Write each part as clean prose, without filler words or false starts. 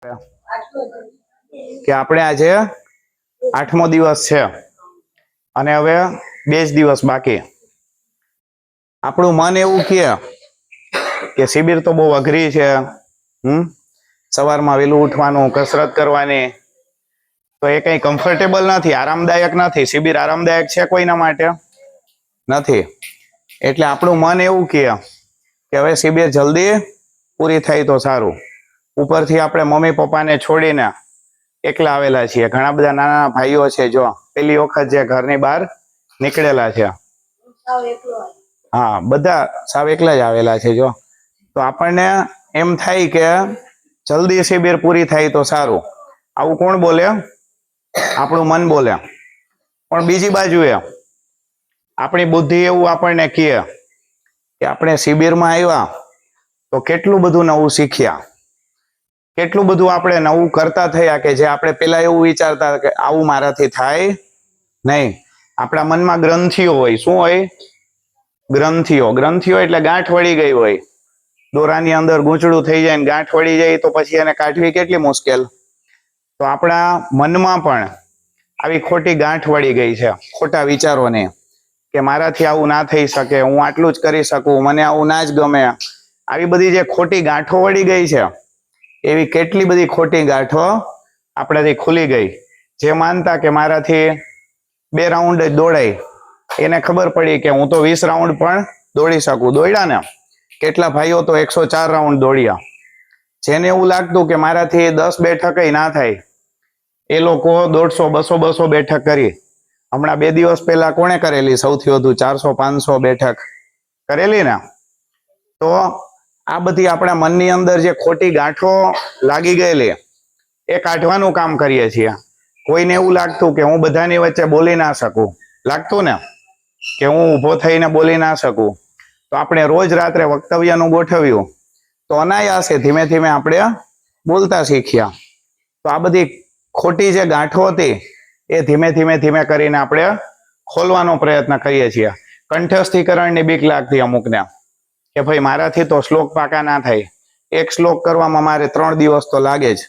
કે આપણે આજે 8મો દિવસ છે અને હવે 2 જ દિવસ બાકી. આપણું મન એવું કે શિબિર તો બહુ અઘરી છે. સવારમાં વહેલું ઉઠવાનું, કસરત કરવાની, તો એ કઈ કમ્ફર્ટેબલ નથી, આરામદાયક નથી. શિબિર આરામદાયક છે કોઈના માટે? નથી. એટલે આપણું મન એવું કે હવે શિબિર જલ્દી પૂરી થાય તો સારું. ઉપરથી આપણે મમ્મી પપ્પાને છોડીને એકલા આવેલા છીએ. ઘણા બધા નાના ભાઈઓ છે, જો પેલી વખત જે ઘરની બહાર નીકળેલા છે. હા, બધા સાવ એકલા જ આવેલા છે. જો તો આપણને એમ થાય કે જલ્દી શિબિર પૂરી થાય તો સારું. આવું કોણ બોલે? આપણું મન બોલે. પણ બીજી બાજુએ આપણી બુદ્ધિ એવું આપણને કહે કે આપણે શિબિરમાં આવ્યા તો કેટલું બધું નવું શીખ્યા, કેટલું બધું આપણે નવું કરતા થયા કે જે આપણે પેલા એવું વિચારતા કે આવું મારાથી થાય નહીં. આપણા મનમાં ગ્રંથિઓ હોય. શું હોય? ગ્રંથિઓ એટલે ગાંઠ વળી ગઈ હોય. દોરાની અંદર ગૂંચળું થઈ જાય ને ગાંઠ વળી જાય તો પછી એને કાઢવી કેટલી મુશ્કેલ. તો આપણા મનમાં પણ આવી ખોટી ગાંઠ વળી ગઈ છે, ખોટા વિચારોને, કે મારાથી આવું ના થઈ શકે, હું આટલું જ કરી શકું, મને આવું ના જ ગમે. આવી બધી જે ખોટી ગાંઠો વળી ગઈ છે, એવી કેટલી બધી ખોટી ગાંઠો આપણાથી ખુલી ગઈ. જે માનતા કે મારાથી 2 રાઉન્ડ જ દોડાય, એને ખબર પડી કે હું તો 20 રાઉન્ડ પણ દોડી શકું. દોડ્યા ને કેટલા ભાઈઓ તો 104 રાઉન્ડ દોડ્યા. જેને એવું લાગતું કે મારાથી 10 બેઠક ના થાય, એ લોકો 150, 200 બેઠક કરી. હમણાં 2 દિવસ પહેલા કોણે કરેલી સૌથી વધુ? 400, 500 બેઠક કરેલી ને. તો આ બધી આપણા મનની અંદર જે ખોટી ગાંઠો લાગી ગયેલી, એ કાઢવાનું કામ કરીએ છીએ. કોઈને એવું લાગતું કે હું બધાની વચ્ચે બોલી ના શકું, લાગતું ને કે હું ઊભો થઈને બોલી ના શકું, તો આપણે રોજ રાત્રે વક્તવ્યનું ગોઠવ્યું, તો અનાયાસે ધીમે ધીમે આપણે બોલતા શીખ્યા. તો આ બધી ખોટી જે ગાંઠો હતી એ ધીમે ધીમે કરીને આપણે ખોલવાનો પ્રયત્ન કરીએ છીએ. કંઠસ્થીકરણની બીક લાગતી અમુકને કે ભાઈ મારાથી તો શ્લોક પાકા ના થાય, એક શ્લોક કરવામાં મારે 3 દિવસ તો લાગે જ.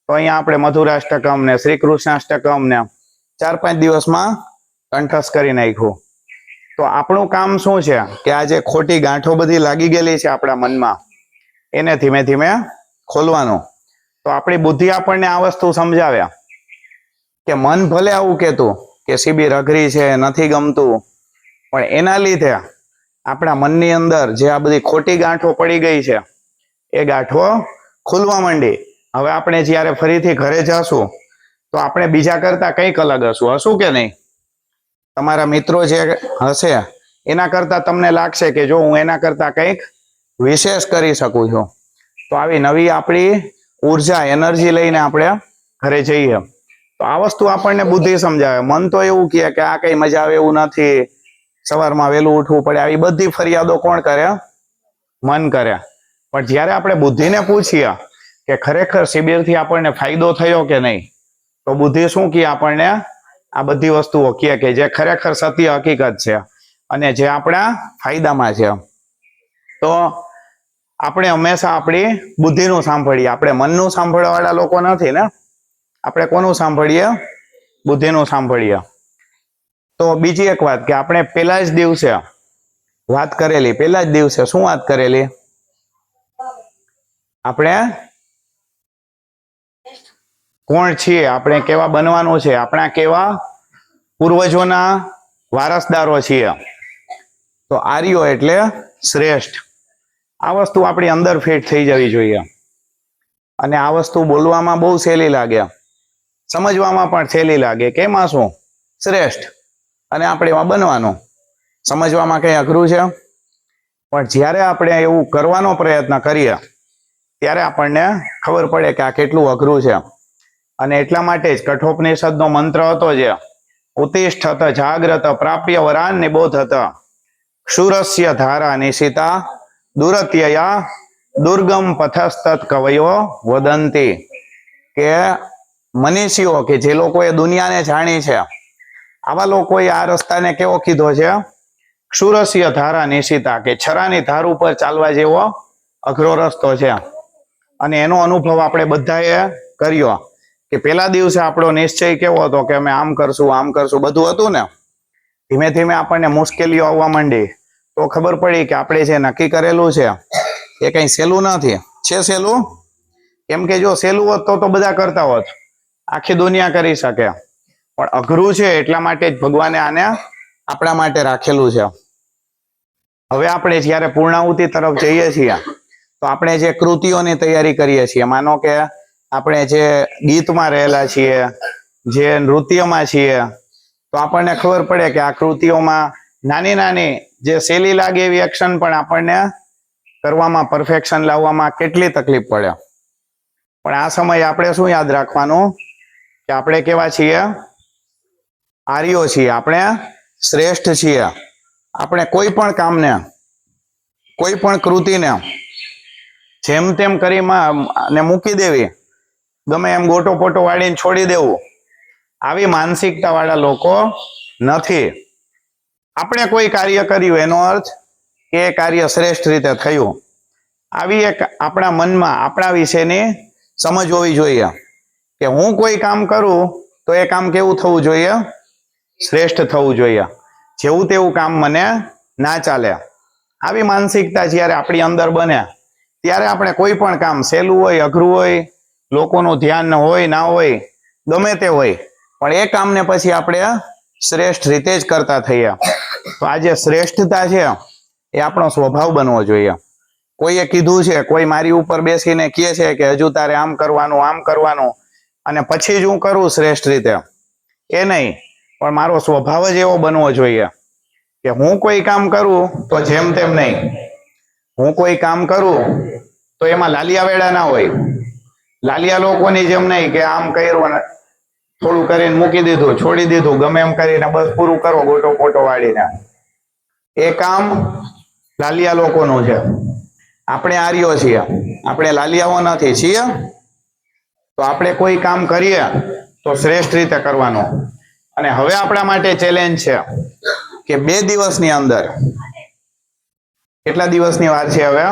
તો અહીંયા આપણે મધુરાષ્ટકમ ને શ્રી કૃષ્ણાષ્ટકમ ને 4-5 દિવસમાં કંઠસ્થ કરી નાખ્યું. તો આપણું કામ શું છે કે આ જે ખોટી ગાંઠો બધી લાગી ગયેલી છે આપણા મનમાં, એને ધીમે ધીમે ખોલવાનું. તો આપણી બુદ્ધિ આપણને આ વસ્તુ સમજાવે કે મન ભલે આવું કહેતું કે શિબિર અઘરી છે, નથી ગમતું, પણ એના લીધે આપણા મનની અંદર જે આ બધી ખોટી ગાંઠો પડી ગઈ છે, એ ગાંઠો ખુલવા માંડી. હવે આપણે જ્યારે ફરીથી ઘરે જશું તો આપણે બીજા કરતા કંઈક અલગ હશું કે નહીં? તમારા મિત્રો જે હશે એના કરતા તમને લાગશે કે જો હું એના કરતા કંઈક વિશેષ કરી શકું છું. તો આવી નવી આપણી ઉર્જા, એનર્જી લઈને આપણે ઘરે જઈએ. તો આ વસ્તુ આપણને બુદ્ધિ સમજાવે. મન તો એવું કહે કે આ કઈ મજા આવે એવું નથી, સવારમાં વહેલું ઉઠવું પડે. આવી બધી ફરિયાદો કોણ કરે? મન કરે. પણ જ્યારે આપણે બુદ્ધિને પૂછીએ કે ખરેખર શિબિરથી આપણને ફાયદો થયો કે નહીં, તો બુદ્ધિ શું કહે આપણને? આ બધી વસ્તુઓ કહે કે જે ખરેખર સત્ય હકીકત છે અને જે આપણા ફાયદામાં છે. તો આપણે હંમેશા આપણી બુદ્ધિનું સાંભળીએ. આપણે મનનું સાંભળવા વાળા લોકો નથી ને. આપણે કોનું સાંભળીએ? બુદ્ધિનું સાંભળીએ. તો બીજી એક વાત કે આપણે પહેલા જ દિવસે વાત કરેલી. પહેલા જ દિવસે શું વાત કરેલી? આપણે કોણ છીએ, આપણે કેવા બનવાનું છે, આપણા કેવા પૂર્વજોના વારસદારો છીએ. તો આર્યો એટલે શ્રેષ્ઠ. આ વસ્તુ આપણી અંદર ફિટ થઈ જવી જોઈએ. અને આ વસ્તુ બોલવામાં બહુ સહેલી લાગે, સમજવામાં પણ સહેલી લાગે. કેમાં શું? શ્રેષ્ઠ. અને આપણે એમાં બનવાનું. સમજવામાં કંઈ અઘરું છે? પણ જ્યારે આપણે એવું કરવાનો પ્રયત્ન કરીએ ત્યારે આપણને ખબર પડે કે આ કેટલું અઘરું છે. અને એટલા માટે જ કઠોપનિષદનો મંત્ર હતો જે ઉત્તિષ્ઠત જાગ્રત પ્રાપ્ય વરાન નિબોધત ક્ષુરસ્ય ધારા નિશિતા દુરત્યયા દુર્ગમ પથસ્તત કવયો વદંતી. કે મનીષીઓ કે જે લોકોએ દુનિયાને જાણી છે, આવા લોકોએ આ રસ્તાને કેવો કીધો છે? ક્ષુરસ્ય ધારા નિશિતા, કે છરાની ધાર ઉપર ચાલવા જેવો અઘરો રસ્તો છે. અને એનો અનુભવ આપણે બધાએ કર્યો કે પેલા દિવસે આપણો નિશ્ચય કેવો હતો કે અમે આમ કરશું બધું હતું ને. ધીમે ધીમે આપણને મુશ્કેલીઓ આવવા માંડી તો ખબર પડી કે આપણે જે નક્કી કરેલું છે એ કઈ સહેલું નથી. છે સહેલું? કેમ કે જો સહેલું હોત તો બધા કરતા હોત, આખી દુનિયા કરી શકે, પણ અઘરું છે એટલા માટે જ ભગવાને આને આપણા માટે રાખેલું છે. હવે આપણે જ્યારે પૂર્ણાહુતિ તરફ જઈએ છીએ તો આપણે જે કૃતિઓની તૈયારી કરીએ છીએ, માનો કે આપણે જે ગીતમાં રહેલા છીએ, જે નૃત્યમાં છીએ, તો આપણને ખબર પડે કે આ કૃતિઓમાં નાની નાની જે સહેલી લાગે એવી એક્શન પણ આપણને કરવામાં, પરફેક્શન લાવવામાં કેટલી તકલીફ પડે. પણ આ સમયે આપણે શું યાદ રાખવાનું કે આપણે કેવા છીએ? આર્યો છીએ, આપણે શ્રેષ્ઠ છીએ. આપણે કોઈ પણ કામને, કોઈ પણ કૃતિને જેમ તેમ કરી ને મૂકી દેવી, ગમે એમ ગોટો પોટો વાળીને છોડી દેવું, આવી માનસિકતા વાળા લોકો નથી. આપણે કોઈ કાર્ય કર્યું એનો અર્થ કે એ કાર્ય શ્રેષ્ઠ રીતે થયું, આવી એક આપણા મનમાં આપણા વિશેની સમજ હોવી જોઈએ કે હું કોઈ કામ કરું તો એ કામ કેવું થવું જોઈએ? શ્રેષ્ઠ થવું જોઈએ. જેવું તેવું કામ મને ના ચાલે. આવી માનસિકતા જ્યારે આપણી અંદર બને ત્યારે આપણે કોઈ પણ કામ સહેલું હોય, અઘરું હોય, લોકોનું ધ્યાન હોય ના હોય, ગમે તે હોય, પણ એ કામને પછી આપણે શ્રેષ્ઠ રીતે જ કરતા થઈએ. તો આ જે શ્રેષ્ઠતા છે એ આપણો સ્વભાવ બનવો જોઈએ. કોઈએ કીધું છે, કોઈ મારી ઉપર બેસીને કહે છે કે હજુ તારે આમ કરવાનું, અને પછી જ હું કરું શ્રેષ્ઠ રીતે, એ નહીં, પણ મારો સ્વભાવ જ એવો બનવો જોઈએ કે હું કોઈ કામ કરું તો જેમ તેમ નહીં. હું કોઈ કામ કરું તો એમાં લાલિયા વેડા ના હોય. લાલિયા લોકોની જેમ નહીં કે આમ કર્યું ને થોડું કરીને મૂકી દીધું, છોડી દીધું, ગમે એમ કરીને બસ પૂરું કરો ગોટો પોટો વાળીને. એ કામ લાલિયા લોકોનું છે. આપણે આર્યો છીએ, આપણે લાલિયાઓ નથી. છીએ તો આપણે કોઈ કામ કરીએ તો શ્રેષ્ઠ રીતે કરવાનું. અને હવે આપણા માટે ચેલેન્જ છે કે 2 દિવસની અંદર, કેટલા દિવસની વાર છે હવે?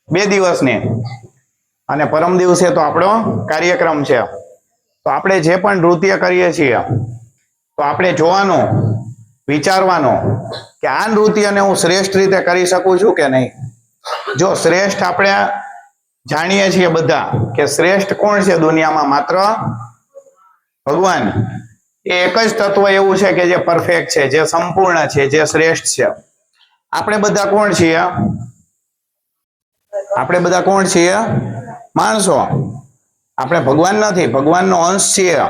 2 દિવસની. અને પરમ દિવસે તો આપણો કાર્યક્રમ છે. તો આપણે જે પણ નૃત્ય કરીએ છીએ તો આપણે જોવાનું, વિચારવાનું કે આ નૃત્યને હું શ્રેષ્ઠ રીતે કરી શકું છું કે નહીં. જો શ્રેષ્ઠ આપણે જાણીએ છીએ બધા કે શ્રેષ્ઠ કોણ છે દુનિયામાં? માત્ર ભગવાન. એ એક જ તત્વ એવું છે કે જે પરફેક્ટ છે, જે સંપૂર્ણ છે, જે શ્રેષ્ઠ છે. આપણે બધા કોણ છીએ? આપણે બધા કોણ છીએ? માણસો. આપણે ભગવાન નથી, ભગવાનનો અંશ છીએ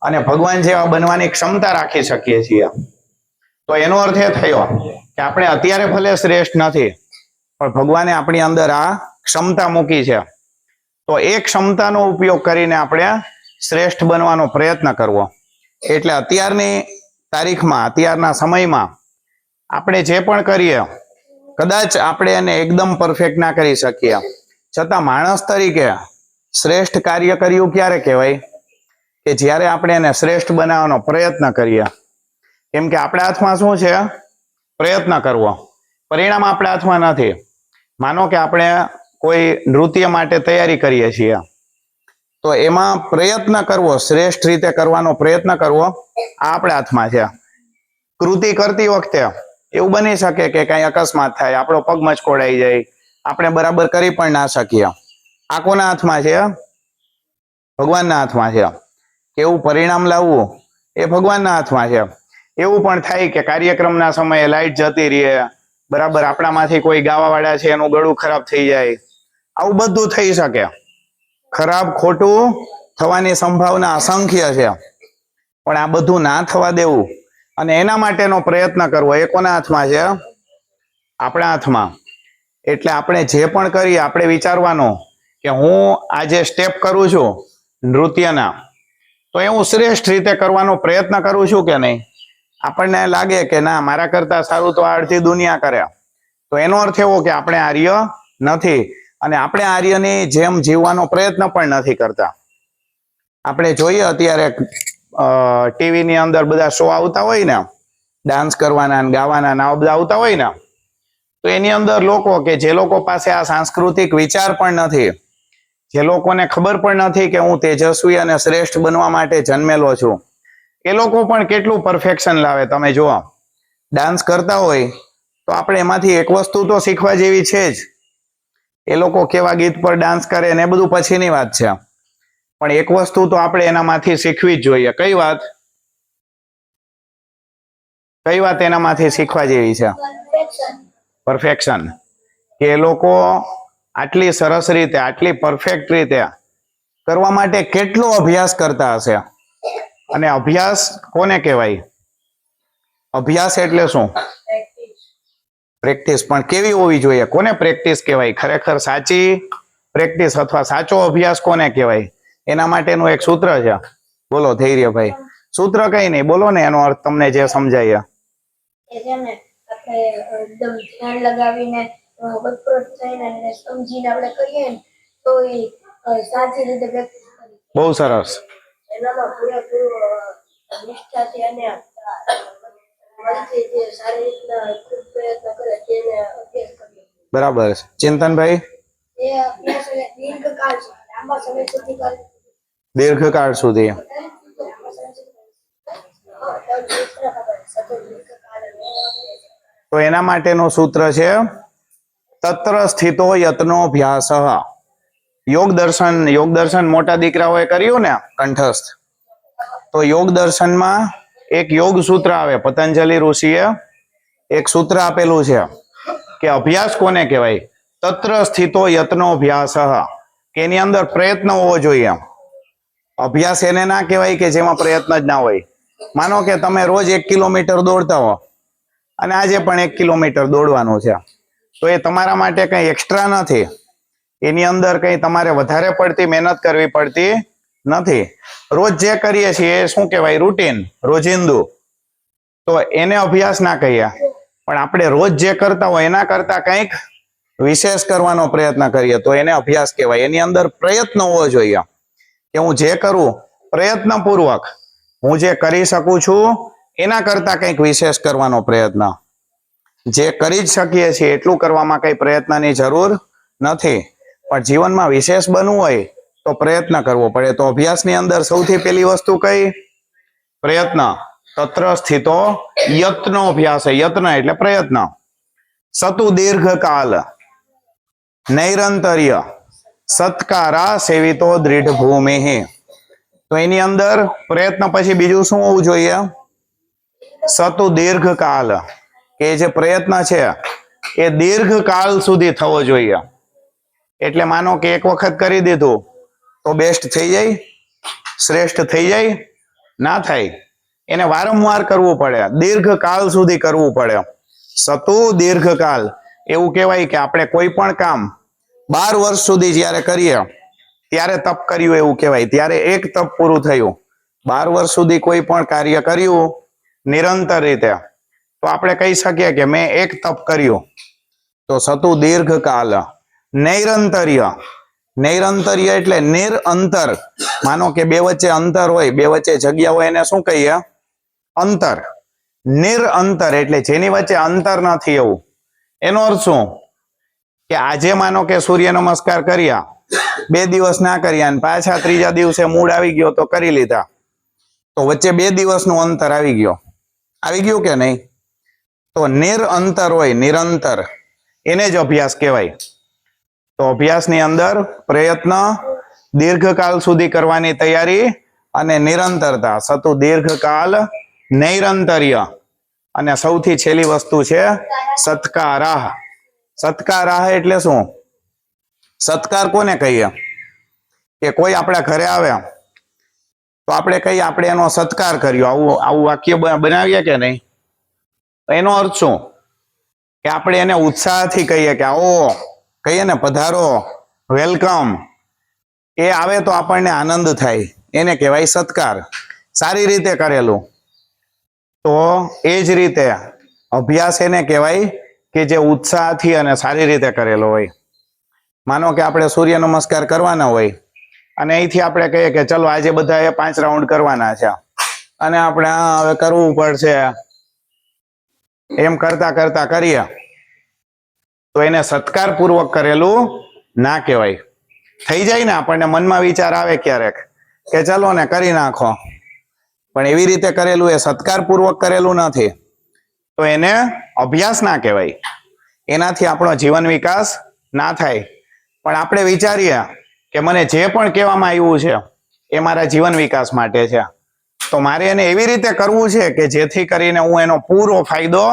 અને ભગવાન જેવા બનવાની ક્ષમતા રાખી શકીએ છીએ. તો એનો અર્થ એ થયો કે આપણે અત્યારે ભલે શ્રેષ્ઠ નથી, પણ ભગવાને આપણી અંદર આ ક્ષમતા મૂકી છે. તો એ ક્ષમતાનો ઉપયોગ કરીને આપણે શ્રેષ્ઠ બનવાનો પ્રયત્ન કરવો. એટલે અત્યારની તારીખમાં, અત્યારના સમયમાં આપણે જે પણ કરીએ, કદાચ આપણે એને એકદમ પરફેક્ટ ના કરી શકીએ, છતાં માણસ તરીકે શ્રેષ્ઠ કાર્ય કર્યું ક્યારે કહેવાય? કે જ્યારે આપણે એને શ્રેષ્ઠ બનાવવાનો પ્રયત્ન કરીએ. કેમ કે આપણા હાથમાં શું છે? પ્રયત્ન કરવો. પરિણામ આપણા હાથમાં નથી. માનો કે આપણે કોઈ નૃત્ય માટે તૈયારી કરીએ છીએ, તો એમાં પ્રયત્ન કરવો, શ્રેષ્ઠ રીતે કરવાનો પ્રયત્ન કરવો, આ આપણા હાથમાં છે. કૃતિ કરતી વખતે એવું બની શકે કે કઈ અકસ્માત થાય, આપણો પગ મચકોડાઈ જાય, આપણે બરાબર કરી પણ ના શકીએ. આ કોના હાથમાં છે? ભગવાનના હાથમાં છે. કેવું પરિણામ લાવવું એ ભગવાનના હાથમાં છે. એવું પણ થાય કે કાર્યક્રમના સમયે લાઈટ જતી રહે, બરાબર આપણામાંથી કોઈ ગાવાવાળા છે એનું ગળું ખરાબ થઈ જાય, આવું બધું થઈ શકે. ખરાબ ખોટું થવાની સંભાવના અસંખ્ય છે. પણ આ બધું ના થવા દેવું અને એના માટેનો પ્રયત્ન કરવો, એ કોના હાથમાં છે? આપણા હાથમાં. એટલે આપણે જે પણ કરીએ, આપણે વિચારવાનું કે હું આ જે સ્ટેપ કરું છું નૃત્યના, તો એ હું શ્રેષ્ઠ રીતે કરવાનો પ્રયત્ન કરું છું કે નહીં. આપણને લાગે કે ના, મારા કરતા સારું તો અડધી દુનિયા કરે, તો એનો અર્થ એવો કે આપણે આર્ય નથી અને આપણે આર્યની જેમ જીવવાનો પ્રયત્ન પણ નથી કરતા. આપણે જોઈએ અત્યારે ટીવીની અંદર બધા શો આવતા હોય ને, ડાન્સ કરવાના, ગાવાના, આવા બધા આવતા હોય ને, તો એની અંદર લોકો કે જે લોકો પાસે આ સાંસ્કૃતિક વિચાર પણ નથી, જે લોકોને ખબર પણ નથી કે હું તેજસ્વી અને શ્રેષ્ઠ બનવા માટે જન્મેલો છું, એ લોકો પણ કેટલું પરફેક્શન લાવે. તમે જુઓ, ડાન્સ કરતા હોય તો આપણે એમાંથી એક વસ્તુ તો શીખવા જેવી છે જ. એ લોકો કેવા ગીત પર ડાન્સ કરે ને એ બધું પછીની વાત છે, પણ એક વસ્તુ તો આપણે એનામાંથી શીખવી જ જોઈએ. કઈ વાત એનામાંથી શીખવા જેવી છે? પરફેક્શન. કે એ લોકો આટલી સરસ રીતે, આટલી પરફેક્ટ રીતે કરવા માટે કેટલો અભ્યાસ કરતા હશે. અને અભ્યાસ કોને કહેવાય? અભ્યાસ એટલે શું? પ્રેક્ટિસ. પણ કેવી હોવી જોઈએ? કોને પ્રેક્ટિસ કહેવાય? ખરેખર સાચી પ્રેક્ટિસ અથવા સાચો અભ્યાસ કોને કહેવાય? એના માટેનું એક સૂત્ર છે. બોલો ધૈર્યભાઈ. સૂત્ર કઈ નહીં, બોલો ને એનો અર્થ તમને જે સમજાય. એકદમ ધ્યાન લગાવીને વતપ્રોત થઈને સમજીને આપણે કરીએ ને તો એ સાચી રીતે પ્રેક્ટિસ કરી. બહુ સરસ. એનામાં પૂરેપૂરું નિષ્ઠાથી અને મનથી જે સારી રીતના ખૂબ પ્રયત્ન કરે તેને અભ્યાસ કરીએ. બરાબર. ચિંતનભાઈ? એ અભ્યાસ દીર્ઘકાળ છે, લાંબા સમય સુધી કરે. દીર્ઘકાળ સુધી. તો એના માટેનું સૂત્ર છે તત્ર સ્થિતો યત્નોભ્યાસ. યોગ દર્શન મોટા દીકરાઓએ કર્યું ને કંઠસ્થ, તો યોગ દર્શનમાં એક યોગ સૂત્ર આવે. પતંજલિ ઋષિએ એક સૂત્ર આપેલું છે કે અભ્યાસ કોને કહેવાય? તત્ર સ્થિતો યત્નોભ્યાસ. કે એની અંદર પ્રયત્ન હોવો જોઈએ. અભ્યાસ એને ના કહેવાય કે જેમાં પ્રયત્ન જ ના હોય. માનો કે તમે રોજ 1 કિલોમીટર દોડતા હો અને આજે પણ 1 કિલોમીટર દોડવાનું છે, તો એ તમારા માટે કંઈ એક્સ્ટ્રા નથી. એની અંદર કંઈ તમારે વધારે પડતી મહેનત કરવી પડતી નથી. રોજ જે કરીએ છીએ એ શું કહેવાય? રૂટીન, રોજિંદુ. તો એને અભ્યાસ ના કહીએ. પણ આપણે રોજ જે કરતા હોય એના કરતા કંઈક વિશેષ કરવાનો પ્રયત્ન કરીએ તો એને અભ્યાસ કહેવાય. એની અંદર પ્રયત્ન હોવો જોઈએ કે હું જે કરું પ્રયત્નપૂર્વક, હું જે કરી શકું છું એના કરતા કંઈક વિશેષ કરવાનો પ્રયત્ન. જે કરી જ શકીએ છીએ એટલું કરવામાં કંઈ પ્રયત્નની જરૂર નથી. પણ જીવનમાં વિશેષ બનવું હોય તો પ્રયત્ન કરવો પડે. તો અભ્યાસની અંદર સૌથી પહેલી વસ્તુ કઈ? પ્રયત્ન. તત્ર સ્થિતો યત્નો અભ્યાસ. યત્ન એટલે પ્રયત્ન. સતુ દીર્ઘકાલ નૈરંતર્ય સત્કારા સેવિતો દૃઢ ભૂમિ. તો એની અંદર પ્રયત્ન પછી બીજું શું હોવું જોઈએ? સતુ દીર્ઘકાલ. કે જે પ્રયત્ન છે એ દીર્ઘકાળ સુધી થવો જોઈએ. એટલે માનો કે એક વખત કરી દીધું તો બેસ્ટ થઈ જાય? શ્રેષ્ઠ થઈ જાય? ના થાય. એને વારંવાર કરવું પડે, દીર્ઘકાળ સુધી કરવું પડે. સતુ દીર્ઘકાલ. એવું કહેવાય કે આપણે કોઈ પણ કામ 12 વર્ષ સુધી જ્યારે કરીએ ત્યારે તપ કર્યું એવું કહેવાય. ત્યારે એક તપ પૂરું થયું. 12 વર્ષ સુધી કોઈ પણ કાર્ય કર્યું નિરંતર રીતે તો આપણે કહી શકીએ કે મેં એક તપ કર્યું. તો સતુ દીર્ઘકાલ. નૈરંતર્ય. નૈરંતર્ય એટલે નિરંતર. માનો કે બે વચ્ચે અંતર હોય, બે વચ્ચે જગ્યા હોય, એને શું કહીએ? અંતર. નિરંતર એટલે જેની વચ્ચે અંતર નથી એવું. એનો અર્થ શું? કે આજે માનો કે સૂર્ય નમસ્કાર કર્યા, 2 દિવસ ના કર્યા અને પાછા ત્રીજા દિવસે મૂડ આવી ગયો તો કરી લીધા, તો વચ્ચે 2 દિવસનું અંતર આવી ગયું કે નહીં? તો નિરંતર હોય, નિરંતર, એને જ અભ્યાસ કહેવાય. તો અભ્યાસની અંદર પ્રયત્ન, દીર્ઘકાળ સુધી કરવાની તૈયારી અને નિરંતરતા. સતુ દીર્ઘકાલ નૈરંતર્ય. અને સૌથી છેલ્લી વસ્તુ છે સત્કારાહ. સત્કારાહ એટલે શું? સત્કાર કોને કહીએ? કે કોઈ આપણા ઘરે આવે તો આપણે કહીએ આપણે એનો સત્કાર કર્યો. આવું વાક્ય બનાવીએ કે નહીં? એનો અર્થ શું? કે આપણે એને ઉત્સાહથી કહીએ કે આવો, કહીએ ને પધારો, વેલકમ. એ આવે તો આપણને આનંદ થાય, એને કહેવાય સત્કાર. સારી રીતે કરેલું. તો એ જ રીતે અભ્યાસ એને કહેવાય કે જે ઉત્સાહથી અને સારી રીતે કરેલો હોય. માનો કે આપણે સૂર્ય નમસ્કાર કરવાના હોય અને અહીંથી આપણે કહીએ કે ચલો આજે બધાએ 5 રાઉન્ડ કરવાના છે અને આપણે હવે કરવું પડશે, એમ કરતા કરતા કરીએ તો એને સત્કારપૂર્વક કરેલું ના કહેવાય. થઈ જાય ને, આપણને મનમાં વિચાર આવે ક્યારેક કે ચલો ને કરી નાખો, પણ એવી રીતે કરેલું એ સત્કારપૂર્વક કરેલું નથી, તો એને અભ્યાસ ના કહેવાય. એનાથી આપણો જીવન વિકાસ ના થાય. પણ આપણે વિચારીએ કે મને જે પણ કહેવામાં આવ્યું છે એ મારા જીવન વિકાસ માટે છે, તો મારે એને એવી રીતે કરવું છે કે જેથી કરીને હું એનો પૂરો ફાયદો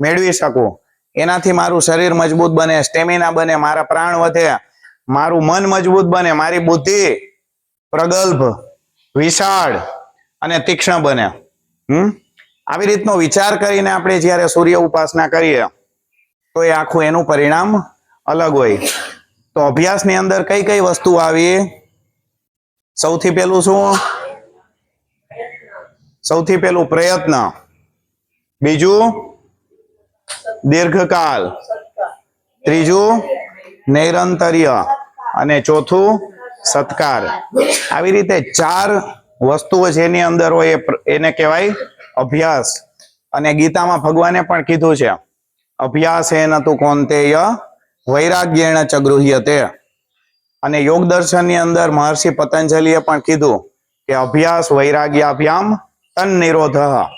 મેળવી શકું. એનાથી મારું શરીર મજબૂત બને, સ્ટેમિના બને, મારા પ્રાણ વધે, મારું મન મજબૂત બને, મારી બુદ્ધિ પ્રગલ્ભ, વિશાળ અને તીક્ષ્ણ બને. આવી રીતનો વિચાર કરીને આપણે જ્યારે સૂર્ય ઉપાસના કરીએ તો એ આખું એનું પરિણામ અલગ હોય. તો અભ્યાસની અંદર કઈ કઈ વસ્તુ આવી? સૌથી પહેલું શું? સૌથી પહેલું પ્રયત્ન, બીજું દીર્ઘકાલ, ત્રીજું નૈરંતર્ય અને ચોથું સત્કાર. આવી રીતે 4 વસ્તુઓ જેની અંદર હોય એને કહેવાય અભ્યાસ. અને ગીતામાં ભગવાને પણ કીધું છે અભ્યાસેન તુ કૌંતેય વૈરાગ્યેણ ચ ગૃહ્યતે. અને યોગ દર્શનની અંદર મહર્ષિ પતંજલિએ પણ કીધું કે અભ્યાસ વૈરાગ્યાભ્યામ તન નિરોધઃ.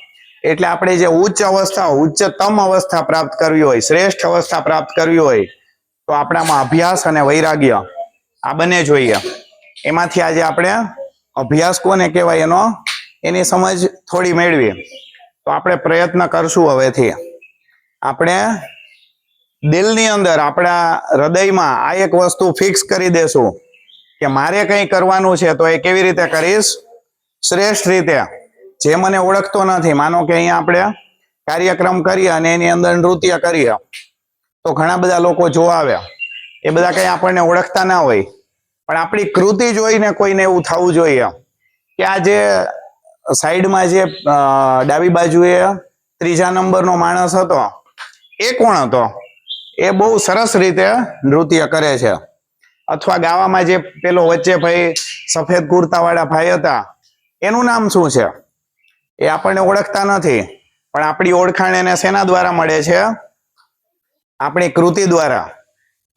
એટલે આપણે જે ઉચ્ચ અવસ્થા, ઉચ્ચતમ અવસ્થા પ્રાપ્ત કરવી હોય, શ્રેષ્ઠ અવસ્થા પ્રાપ્ત કરવી હોય, તો આપણામાં અભ્યાસ અને વૈરાગ્ય આ બંને જોઈએ. એમાંથી આજે આપણે અભ્યાસ કોને કહેવાય એની સમજ થોડી મેળવી. તો આપણે પ્રયત્ન કરશું હવેથી. આપણે દિલની અંદર, આપણા હૃદયમાં આ એક વસ્તુ ફિક્સ કરી દેશું કે મારે કંઈ કરવાનું છે તો એ કેવી રીતે કરીશ? શ્રેષ્ઠ રીતે. જે મને ઓળખતો નથી, માનો કે અહીંયા આપણે કાર્યક્રમ કરીએ અને એની અંદર નૃત્ય કરીએ, તો ઘણા બધા લોકો જોવા આવે, એ બધા કંઈ આપણને ઓળખતા ના હોય, પણ આપણી કૃતિ જોઈને કોઈને એવું થવું જોઈએ કે આ જે સાઈડમાં જે ડાબી બાજુએ 3જા નંબરનો માણસ હતો એ કોણ હતો? એ બહુ સરસ રીતે નૃત્ય કરે છે. અથવા ગાવામાં જે પેલો વચ્ચે ભાઈ સફેદ કુર્તાવાળા ભાઈ હતા એનું નામ શું છે? એ આપણને ઓળખતા નથી, પણ આપણી ઓળખાણ એને શેના દ્વારા મળે છે? આપણી કૃતિ દ્વારા.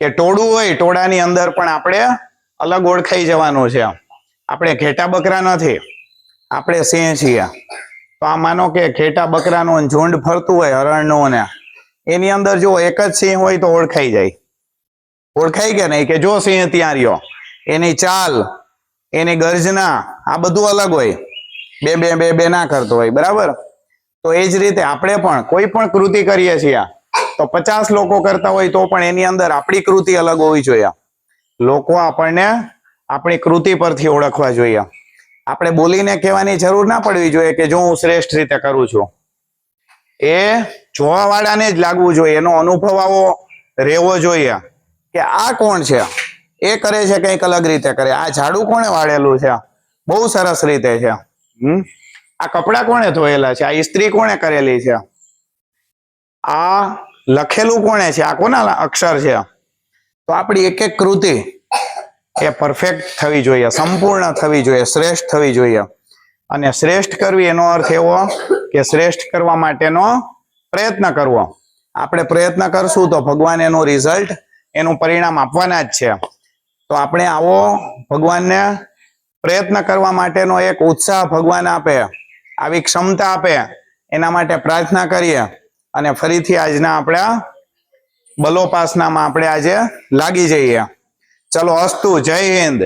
કે ટોળું હોય, ટોળાની અંદર પણ આપણે અલગ ઓળખાઈ જવાનું છે. આપણે ઘેટા બકરા નથી, આપણે સિંહ છીએ. તો આ માનો કે ઘેટા બકરાનું ઝુંડ ફરતું હોય, હરણનું, ને એની અંદર જો એક જ સિંહ હોય તો ઓળખાઈ જાય. ઓળખાય કે નહીં? કે જો સિંહ ત્યાં રહ્યો, એની ચાલ, એની ગર્જના, આ બધું અલગ હોય. બે ના કરતો હોય, બરાબર? તો એ જ રીતે આપણે પણ કોઈ પણ કૃતિ કરીએ છીએ તો 50 લોકો કરતા હોય તો પણ એની અંદર આપણી કૃતિ અલગ હોવી જોઈએ. લોકો આપણને આપણી કૃતિ પરથી ઓળખવા જોઈએ. આપણે બોલીને કહેવાની જરૂર ના પડવી જોઈએ કે જો હું શ્રેષ્ઠ રીતે કરું છું. એ જોવા વાળાને જ લાગવું જોઈએ, એનો અનુભવ આવો રહેવો જોઈએ કે આ કોણ છે? એ કરે છે કંઈક અલગ રીતે કરે. આ ઝાડુ કોણે વાળેલું છે? બહુ સરસ રીતે છે. આ કપડાં કોણે ધોયેલા છે? આ ઇસ્ત્રી કોણે કરેલી છે? આ લખેલું કોણે છે? આ કોના અક્ષર છે? તો આપણી એક એક કૃતિ એ પરફેક્ટ થવી જોઈએ, સંપૂર્ણ થવી જોઈએ, શ્રેષ્ઠ થવી જોઈએ. અને શ્રેષ્ઠ કરવી એનો અર્થ એવો કે શ્રેષ્ઠ કરવા માટેનો પ્રયત્ન કરવો. આપણે પ્રયત્ન કરશું તો ભગવાન એનું રિઝલ્ટ, એનું પરિણામ આપવાના જ છે. તો આપણે આવો ભગવાનને પ્રયત્ન કરવા માટેનો એક ઉત્સાહ ભગવાન આપે, આવી ક્ષમતા આપે, એના માટે પ્રાર્થના કરીએ. અને ફરીથી આજના આપણા બલોપાસનામાં આપણે આજે લાગી જઈએ. ચલો, અસ્તુ. જય હિન્દ.